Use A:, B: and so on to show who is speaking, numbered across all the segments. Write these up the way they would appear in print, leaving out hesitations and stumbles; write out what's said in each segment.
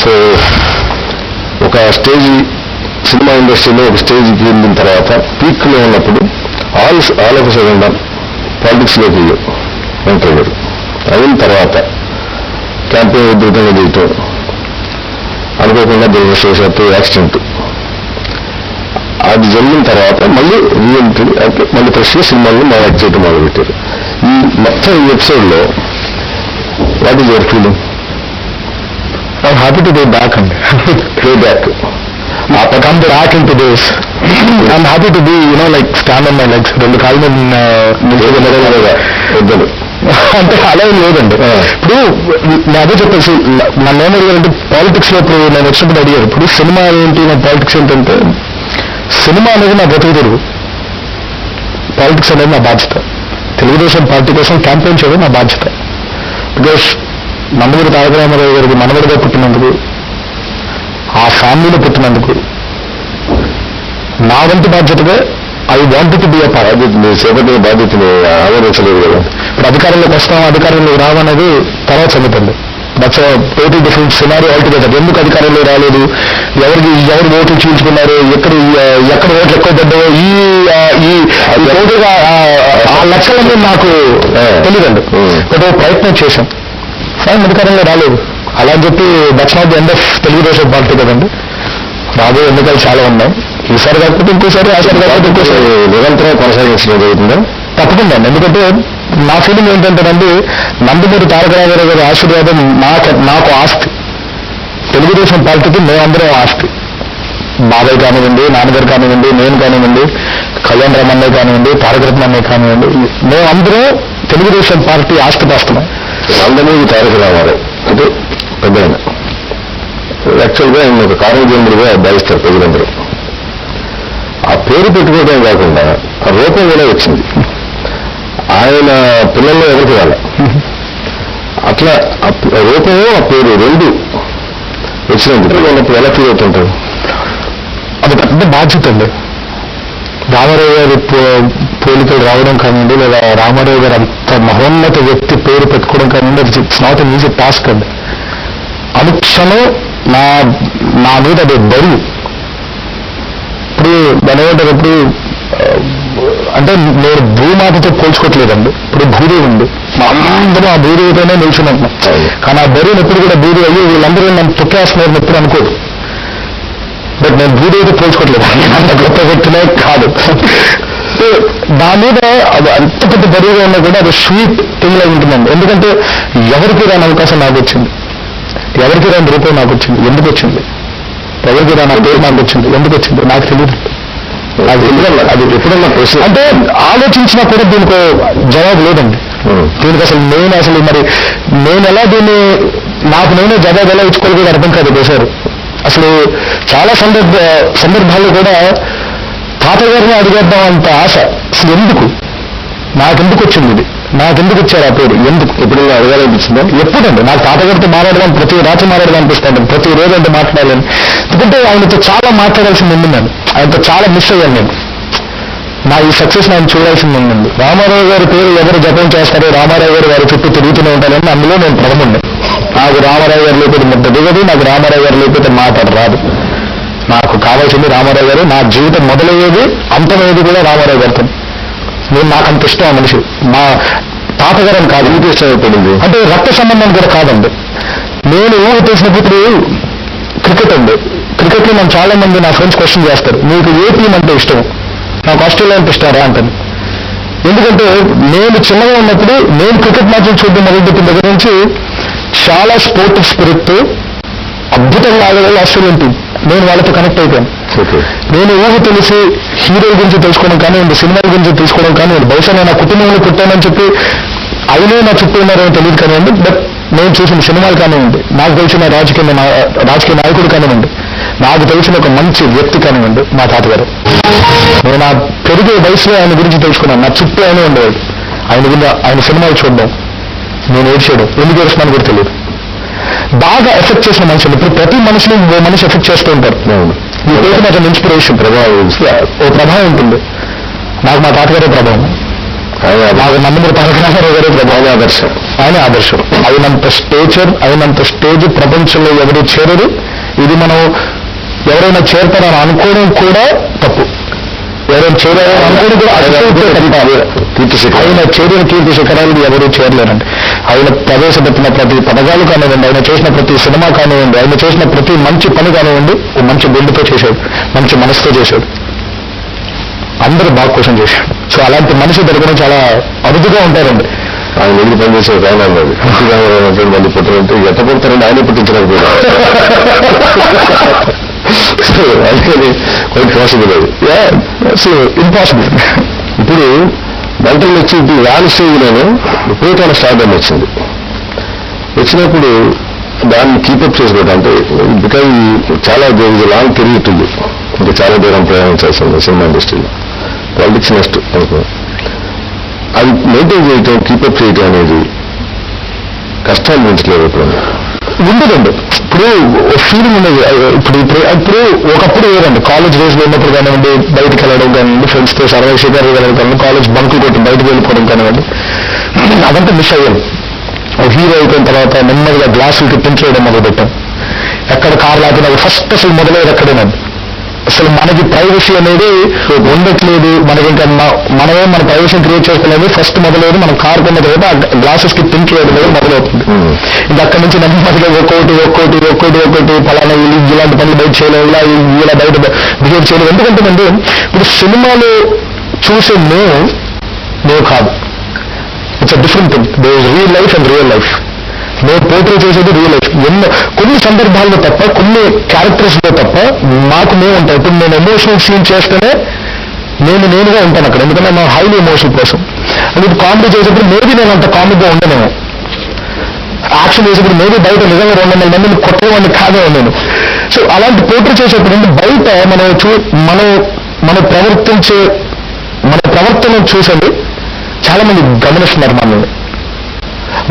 A: So ఒక stage cinema ఇండస్ట్రీలో ఒక స్టేజ్కి వెళ్ళిన తర్వాత పీక్లో ఉన్నప్పుడు ఆల్ ఆఫ్ సడన్ పాలిటిక్స్లోకి ఎంటర్ అయ్యారు. అయిన తర్వాత క్యాంపెయిన్ ఉధృతంగా చేయటం, అనుకోకుండా దురదృష్టవశాత్తు యాక్సిడెంట్, అది జరిగిన తర్వాత మళ్ళీ రీఎంట్రీ అంటే మళ్ళీ ఫ్రెష్గా సినిమాలను యాక్ట్ చేయడం మొదలుపెట్టారు. ఈ మొత్తం ఈ ఎపిసోడ్లో what is your feeling?
B: I'm happy to be back and
A: Way back.
B: come back into this. I'm happy to be, like stand on my legs. రెండు కాళ్ళు
A: వద్దరు
B: అంటే అలా ఏం లేదండి. ఇప్పుడు నేను అదే చెప్పేసి నన్ను ఏమడిగారంటే పాలిటిక్స్ లో ఇప్పుడు నేను వచ్చినప్పుడు అడిగారు, ఇప్పుడు సినిమా ఏంటి, నా పాలిటిక్స్ ఏంటంటే సినిమా అనేది నా బ్రతుకు తెరుగు, పాలిటిక్స్ అనేది నా బాధ్యత. తెలుగుదేశం పార్టీ కోసం క్యాంపెయిన్ చేయడం నా బాధ్యత. బికాస్ నందమూరి తారక రామారావు గారికి మనవడిగా పుట్టినందుకు, ఆ ఫ్యామిలీలో పుట్టినందుకు నా వంతు బాధ్యతగా I want to be a part.
A: అది మీరు చేపట్టిన బాధ్యతని ఆదరించలేదు కదా.
B: ఇప్పుడు అధికారంలోకి వస్తాం, అధికారంలోకి రావనేది తర్వాత సంగతండి. That's total different scenario altogether. ఎందుకు అధికారంలో రాలేదు, ఎవరు ఓట్లు చీల్చుకున్నారు, ఎక్కడ ఓట్లు ఎక్కువ పడ్డాయో ఈ టోటల్గా ఆ లక్షలన్నీ నాకు తెలియదండి. ఒక ప్రయత్నం చేశాం, ఫైన్ అధికారంలో రాలేదు. అలా అని చెప్పి that's not the end of Telugu Desam party కదండి. రాబోయే ఎన్నికలు చాలా ఉన్నాయి. ఈసారి కాకపోతే ఇంకోసారి, ఆసారి కాకపోతే ఇంకోసారి
A: నిరంతరం కొనసాగించడం జరుగుతుందా?
B: తప్పకుండా. ఎందుకంటే నా ఫీలింగ్ ఏంటంటేనండి, నందమూరి తారక రామారావు గారి ఆశీర్వాదం నాకు ఆస్తి, తెలుగుదేశం పార్టీకి మేమందరం ఆస్తి. బాబాయ్ కానివ్వండి, నాన్నగారు కానివ్వండి, నేను కానివ్వండి, కళ్యాణ్ రామన్నయ్య కానివ్వండి, తారకరత్న అన్నయ్య కానివ్వండి, మేమందరం తెలుగుదేశం పార్టీ ఆస్తిపాస్తున్నాం.
A: నందమూరి తారక రామారావు అంటే పెద్ద ఆయన, యాక్చువల్గా ఆయన ఒక కారణజన్ముడిగా భావిస్తారు ప్రజలందరూ. ఆ పేరు పెట్టుకోవడం కాకుండా ఆ రూపం కూడా వచ్చింది. ఆయన పిల్లల్లో ఎవరికి వాళ్ళ అట్లా ఆ రూపము ఆ పేరు రెండు వచ్చినందుకు ఉన్నప్పుడు ఎలా ఫీల్ అవుతుంటారు?
B: అది పెద్ద బాధ్యత అండి. రామారావు గారి పోలికలు రావడం కానివ్వండి, లేదా రామారావు గారు అంత మహోన్నత వ్యక్తి పేరు పెట్టుకోవడం కానివ్వండి, it's not an easy task అండి. అనుక్షణం నా మీద అది బరువు. ఇప్పుడు దాని ఏమంటారు, అంటే నేను భూమాతతో పోల్చుకోవట్లేదండి. ఇప్పుడు భూదేవి ఉంది, మా అందరం ఆ భూదేవితోనే నిల్చున్నాం. కానీ ఆ బరువుని ఎప్పుడు కూడా భూదేవి అయ్యి వీళ్ళందరూ నన్ను తొక్కేస్తున్నారని ఎప్పుడు అనుకోదు. బట్ నేను భూదేవితో పోల్చుకోవట్లేదు, అంత గొప్ప వ్యక్తినే కాదు. దాని మీద అది అంత పెద్ద బరువుగా ఉన్నా కూడా అది స్వీట్ థింగ్ లాగా ఉంటుందండి. ఎందుకంటే ఎవరికి రాని అవకాశం నాకు వచ్చింది, ఎవరికి రాని రూపం నాకు వచ్చింది. ఎందుకు వచ్చింది? ఎవరికి రాని పేరు నాకు వచ్చింది, ఎందుకు వచ్చింది నాకు తెలియదు. అది ఎప్పుడన్నా ప్రశ్న అంటే ఆలోచించినా కూడా దీనికి జవాబు లేదండి. దీనికి అసలు నేను ఎలా దీన్ని నాకు నేనే జవాబు ఎలా ఇచ్చుకోవాలి కూడా అర్థం కాదు దేశారు. అసలు చాలా సందర్భాల్లో కూడా తాతగారిని అడిగేద్దాం అంత ఆశ. అసలు ఎందుకు, నాకెందుకు వచ్చింది ఇది, నాకెందుకు వచ్చారు ఆ పేరు, ఎందుకు ఎప్పుడైనా అడగాలనిపించిందా? ఎప్పుడండి నాకు తాతగారితో మాట్లాడదాం, ప్రతి రాత్రి మాట్లాడాలనిపిస్తాను, ప్రతిరోజు అంటే మాట్లాడాలని. ఎందుకంటే ఆయనతో చాలా మాట్లాడాల్సింది ఉండిందండి. ఆయనతో చాలా మిస్ అయ్యాను నేను. నా ఈ సక్సెస్ నేను చూడాల్సింది ఉందండి. రామారావు గారి పేరు ఎవరు జపం చేస్తారో రామారావు గారు వారి చుట్టూ తిరుగుతూనే ఉంటారని అందులో నేను ప్రథముండే. నాకు రామారావు గారు లేకపోతే ముద్ద దిగదు, నాకు రామారావు గారు లేకపోతే మాట రాదు. నాకు కావాల్సింది రామారావు గారు. నా జీవితం మొదలయ్యేది అంతమయ్యేది కూడా రామారావు గారితో. నాకు అంత ఇష్టం ఆ మనిషి. మా తాతగారని కాదు, ఇంటి ఇష్టం అయిపోయింది అంటే రక్త సంబంధం కూడా కాదండి. నేను ఊహ తెలిసినప్పుడు క్రికెట్ అండి. క్రికెట్లో మనం చాలా మంది నా ఫ్రెండ్స్ క్వశ్చన్ చేస్తారు, మీకు ఏ టీం అంటే ఇష్టం? నాకు ఆస్ట్రేలియా అంటే ఇష్టారా అంటాను. ఎందుకంటే నేను చిన్నగా ఉన్నప్పుడు నేను క్రికెట్ మ్యాచ్లు చూడడం మొదలుపెట్టిన దగ్గర నుంచి చాలా స్పోర్టివ్ స్పిరిట్ అద్భుతంగా ఆడేవాళ్ళు ఆస్ట్రేలియన్ టీం. నేను వాళ్ళతో కనెక్ట్ అయిపోయాను. నేను ఊహ తెలిసి హీరోల గురించి తెలుసుకోవడం కానివ్వండి, సినిమాల గురించి తెలుసుకోవడం కానివ్వండి, బహుశా నేను నా కుటుంబంలో పుట్టానని చెప్పి అయినే నా చుట్టూ ఉన్నారని తెలియదు కానివ్వండి, బట్ నేను చూసిన సినిమాలు కానివ్వండి, నాకు తెలిసిన రాజకీయ నాయకుడు కానివ్వండి, నాకు తెలిసిన ఒక మంచి వ్యక్తి కానివ్వండి, మా తాతగారు. నేను నా పెరిగే వయసులో ఆయన గురించి తెలుసుకున్నాను. నా చుట్టూ ఆయన ఉండేవాడు. ఆయన సినిమాలు చూడడం, నేను ఏడ్చేయడం, ఎందుకు ఏడుస్తున్నాను కూడా తెలియదు. బాగా ఎఫెక్ట్ చేసిన మనిషి. ఇప్పుడు ప్రతి మనిషిని మనిషి ఎఫెక్ట్ చేస్తూ ఉంటారు. ఈ పేరు నాకు ఇన్స్పిరేషన్, ప్రభావం, ఓ ప్రభావం ఉంటుంది. నాకు మా తాతగారే ప్రభావం. నాకు నందమూరి తారక రామారావు గారే ప్రధాన ఆదర్శం. ఆయన ఆదర్శం. అయినంత స్టేచర్, అయినంత స్టేజ్ ప్రపంచంలో ఎవరు చేరరు. ఇది మనం ఎవరైనా చేరతారని అనుకోవడం కూడా తప్పు. ఎవరైనా చేరారని అనుకోవడం కూడా ఆయన చేరిన కీర్తి శిఖరాలు ఎవరూ చేరలేరండి. ఆయన ప్రవేశపెట్టిన ప్రతి పథకాలు కానివ్వండి, ఆయన చేసిన ప్రతి సినిమా కానివ్వండి, ఆయన చేసిన ప్రతి మంచి పని కానివ్వండి, మంచి గుండెతో చేశాడు, మంచి మనసుతో చేశాడు, అందరూ బాగు కోసం చేశాడు. సో అలాంటి మనిషి దొరకడం చాలా అరుదుగా ఉంటారండి.
A: ఆయన ఎదురు పనిచేసే ఆయన అన్నది మళ్ళీ పుట్టారంటే ఎట్ట పుడతారండి, ఆయనే పుట్టించలేకపోయారు. అందుకని కొంచెం పాసిబుల్ అది ఇంపాసిబుల్. ఇప్పుడు మెంటల్ మెచ్యూరిటీ రాని స్టేజ్లోనే విపరీతమైన స్టార్డమ్ వచ్చింది. వచ్చినప్పుడు దాన్ని కీపప్ చేసుకోవడం అంటే బికాజ్ చాలా లాంగ్ తిరుగుతుంది, ఇంకా చాలా దూరం ప్రయాణించాల్సింది సినిమా ఇండస్ట్రీలో. పాలిటిక్స్ నెక్స్ట్ అనుకో, అది మెయింటైన్ చేయటం, కీపప్ చేయటం అనేది కష్టాలు పెంచలేదు. ఇప్పుడు ఉండదండి. ఇప్పుడు ఫీలింగ్ ఉండేది. ఇప్పుడు ఒకప్పుడు వేరండి. కాలేజ్ డేస్లో ఉన్నప్పుడు కానివ్వండి, బయటకు వెళ్ళడం కానివ్వండి, ఫ్రెండ్స్తో సరదా షికారు వెళ్ళడం కానివ్వండి, కాలేజ్ బంకు కొట్టి బయటకు వెళ్ళిపోవడం కానివ్వండి, అదంతా మిస్ అయ్యాను. హీరో అయిపోయిన తర్వాత నెమ్మదిగా గ్లాసులకి పెంచేయడం మొదలుపెట్టాం. ఎక్కడ కారు లాగినా ఫస్ట్ అసలు మొదలయ్యేది అక్కడేనండి. అసలు మనకి ప్రైవసీ అనేది ఉండట్లేదు. మనకి ఇంకా మనమే మన ప్రైవసీ క్రియేట్ చేసుకోలేదు. ఫస్ట్ మొదలయ్యేది మనం కారు కొన్న తర్వాత ఆ గ్లాసెస్కి పింక్ చేయడం అనేది మొదలవుతుంది. ఇంకా అక్కడి నుంచి నెమ్మదిగా ఒక్కోటి ఫలానా ఇలాంటి పనులు బయట చేయలేవు, ఇలా బయట బిహేవ్ చేయలేదు. ఎందుకంటే ఇప్పుడు సినిమాలు చూసే మేము కాదు. It's a different thing. There is real life and real life. మేము పోర్ట్రే చేసేది రియల్ లైఫ్. కొన్ని సందర్భాల్లో తప్ప, కొన్ని క్యారెక్టర్స్లో తప్ప మాకు మేము ఉంటాం. ఇప్పుడు నేను ఎమోషనల్ సీన్ చేస్తేనే నేనుగా ఉంటాను అక్కడ, ఎందుకంటే నా హైలీ ఎమోషనల్ కోసం. అది ఇప్పుడు కామెడీ చేసేప్పుడు మేబీ నేను అంత కామెడీగా ఉండనేమో. యాక్షన్ చేసేప్పుడు మేబీ బయట నిజంగా 200 మందిని కొట్టేవాడిని కాదేమో నేను. సో అలాంటి పోర్ట్రే చేసేప్పుడు బయట మనం ప్రవర్తన చూసండి చాలా మంది గమనిస్తున్నారు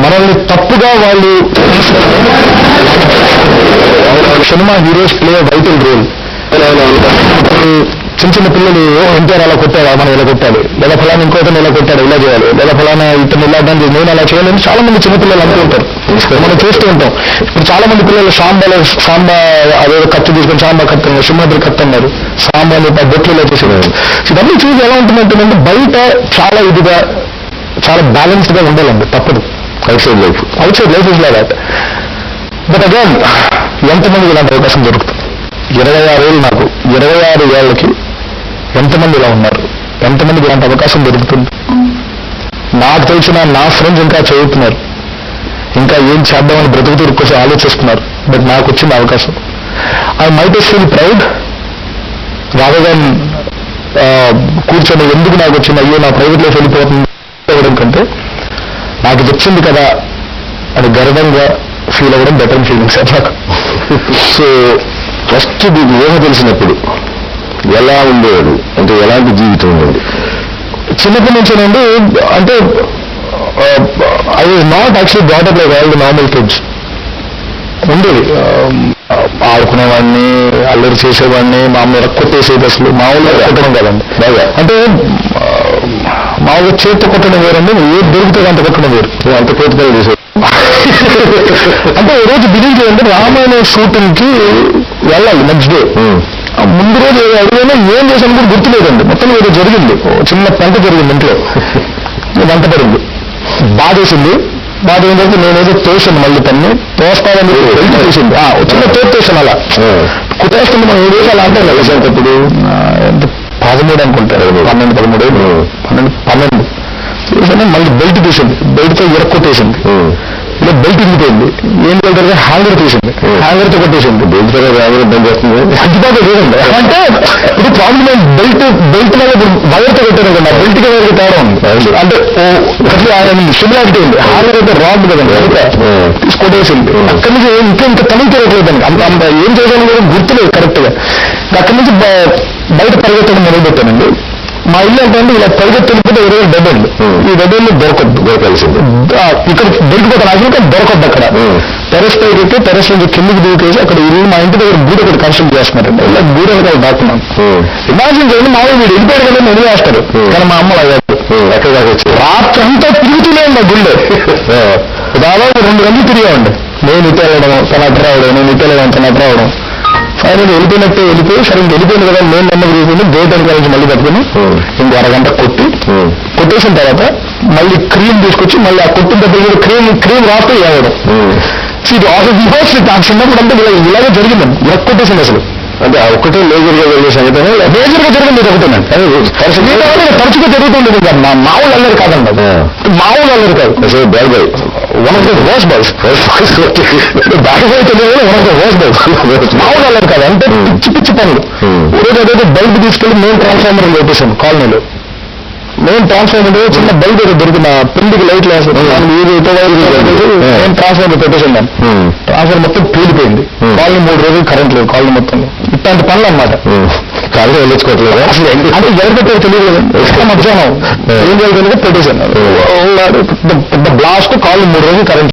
A: మనల్ని తప్పుగా. వాళ్ళు cinema heroes play vital role. చిన్న పిల్లలు ఎన్టీఆర్ అలా కొట్టాడు, మనం ఇలా కొట్టాలి, లేదా ఫలానా ఇంకోటని ఇలా కొట్టాడు, ఇలా చేయాలి, లేదా ఫలానా ఇతను ఇలా దాన్ని నేను అలా చేయాలని చాలా మంది చిన్నపిల్లలు అనుకుంటారు. మనం చూస్తూ ఉంటాం. ఇప్పుడు చాలా మంది పిల్లలు సాంబా అదేదో కత్తి తీసుకొని సాంబా కత్తి అన్నారు, సింహాద్రి కత్తి అన్నారు, సాంబాని బొట్లు చేసేవారు. ఇవన్నీ చూసి ఎలా ఉంటుందంటే బయట చాలా ఇదిగా చాలా బ్యాలెన్స్గా ఉండాలండి. తప్పదు. Outside life is like that. But again ఎంతమంది ఇలాంటి అవకాశం దొరుకుతుంది? 26 ఏళ్ళు నాకు, 26 ఏళ్ళకి ఎంతమంది ఇలా ఉన్నారు? ఎంతమందికి ఇలాంటి అవకాశం దొరుకుతుంది? నాకు తెలిసిన నా ఫ్రెండ్స్ ఇంకా చదువుతున్నారు, ఇంకా ఏం చేద్దామని బ్రతుకుతూ కోసం ఆలోచిస్తున్నారు. బట్ నాకు వచ్చింది అవకాశం. I might feel proud rather than కూర్చొని ఎందుకు నాకు వచ్చింది, అయ్యో నా ప్రైవేట్ లైఫ్ వెళ్ళిపోతుంది అవ్వడం కంటే నాకు వచ్చింది కదా అని గర్వంగా ఫీల్ అవ్వడం బెటర్ ఫీలింగ్స్ నాకు. సో ఫస్ట్ మీకు ఊహ తెలిసినప్పుడు ఎలా ఉండేవాడు, అంటే ఎలాంటి జీవితం ఉండేది?
B: చిన్నప్పటి నుంచేనండి. అంటే I was not actually brought up like all the normal kids. ఉండేది, ఆడుకునేవాడిని, అల్లరి చేసేవాడిని, మామూలుగా కొట్టేసేది. అసలు మామూలుగా కొట్టడం కదండి, అంటే మామూలుగా చేతితో కొట్టడం వేరండి, ఏది దొరుకుతుంది అంత కొట్టడం వేరు.
A: అంత కోతిగా చేసేది.
B: అంటే ఈ రోజు బిలీవ్ చేయండి, రామాయణ షూటింగ్ కి వెళ్ళాలి నెక్స్ట్ డే. ముందు రోజు అడిగినా ఏం చేశాను కూడా గుర్తులేదండి. మొత్తం ఏదో జరిగింది, చిన్న పెంట జరిగింది ఇంట్లో, వంట పడింది, బాధేసింది. బాధ ఏంటంటే నేనేదో తోసాను, మళ్ళీ తన్ని తోస్తానని తోసింది, చిన్న తోపు తోసాను. అలా కుట్టేస్తుంది. మనం 7 వేసాలు అంటే ఇప్పుడు 13 అనుకుంటారు, 12 చేసాను. మళ్ళీ బెల్ట్ తీసింది, బెల్ట్తో ఇరక్కొట్టేసింది. ఇలా బెల్ట్ ఇంగిపోయింది. ఏం బెల్ట్? హ్యాంగర్ తీసింది, హ్యాంగర్తో కొట్టేసింది. బెల్ట్ బంద్ చేస్తుంది. అడ్డుబాటు లేదండి. అంటే ఇది ప్రాబ్లం ఏంటి, బెల్ట్ మీద వైర్తో కొట్టాను కదా, బెల్ట్కి వైర్కి తేడా ఉంది. అంటే సిమిలారిటీ ఉంది. హ్యాంగర్ అయితే రాడ్ కదండి, తీసి కొట్టేసింది. అక్కడి నుంచి ఇంకా తనకి తిరగలేదండి. అంత ఏం చేశాను కూడా గుర్తులేదు కరెక్ట్గా. అక్కడి నుంచి బయట పరిగెత్తడం మొదలుపెట్టానండి. మా ఇల్లు అంటే ఇలా పరిగెత్తుకుంటే 20 బెడ్ ఉంది. ఈ బెడ్లు దొరకాల్సింది. ఇక్కడ దొరికిపోతాను అసలు, కానీ దొరకద్దు. అక్కడ టెరెస్ పైకి ఎక్కి టెరెస్ నుంచి కిందికి దూకేసి అక్కడ ఇల్లు, మా ఇంటి దగ్గర గూడ ఒకటి కన్స్ట్రక్ట్ చేస్తున్నారండి. ఇలా గూడ ఒకటి దాక్కున్నాను. ఇమాజిన్ చేయండి, మామూలు వీడు వెళ్ళిపోయాడు కదా వదిలేస్తారు, కానీ మా అమ్మ అయ్యారు.
A: ఎక్కడ దాకా వచ్చాయి?
B: రాత్రి అంతా తిరుగుతూనే ఉండే గుళ్ళే. దాదాపు 2 గంటలు తిరిగామండి. నేను ఇటు వెళ్ళడం, తన అటు రావడం, నేను ఇటు వెళ్ళడం, తన అటు రావడం. ఫైనల్ వెళ్ళిపోయినట్టే వెళ్ళిపోయి, సరే ఇంక వెళ్ళిపోయింది కదా, నేను నెమ్మది తీసుకుని గేట్ వెనకాల నుంచి మళ్ళీ పట్టుకుని ఇంకో అరగంట కొట్టేసిన తర్వాత మళ్ళీ క్రీమ్ తీసుకొచ్చి మళ్ళీ ఆ కొట్టిన దగ్గర క్రీమ్ రాస్తే ఏవడం. ఇది చిన్నప్పుడు అంటే ఇలాగే జరిగిందండి. ఇలా కొట్టేసింది అసలు.
A: అంటే ఆ ఒక్కటే మేజర్గా జరిగే సంగతి
B: మేజర్గా జరిగింది ఇది ఒకటేనండి. తరచుగా జరుగుతుండేది కాదు. మామూలు అల్లరి కాదండి, మామూలు అల్లరి కాదు.
A: Bad boy,
B: one of the worst boys. Bad boy తెలియదు, one of the worst boys. మామూలు అల్లరి కాదు, అంటే పిచ్చి పనులు. ఏదైతే బల్బ్ తీసుకెళ్లి మెయిన్ ట్రాన్స్ఫార్మర్ పెట్టేశాను కాలనీలో. మెయిన్ ట్రాన్స్ఫార్మర్ చిన్న బల్బ్ ఏదో దొరికిన పిండికి లైట్లు వేస్తాను, మెయిన్ ట్రాన్స్ఫార్మర్ పెట్టేసాను. దాన్ని ట్రాన్స్ఫార్మర్ మొత్తం పేలిపోయింది. కాలనీ 3 రోజులు కరెంట్ లేదు కాలనీ మొత్తం. ఇట్లాంటి పనులు అన్నమాట.
A: కాదు వెళ్ళించుకోవట్లేదు
B: అసలు అంటే ఎవరు పెట్టారు తెలియదు కదా. మధ్యాహ్నం ఏం జరిగిందో పెట్టేశాను. బ్లాస్ట్ కాలనీ 3 రోజులు కరెంట్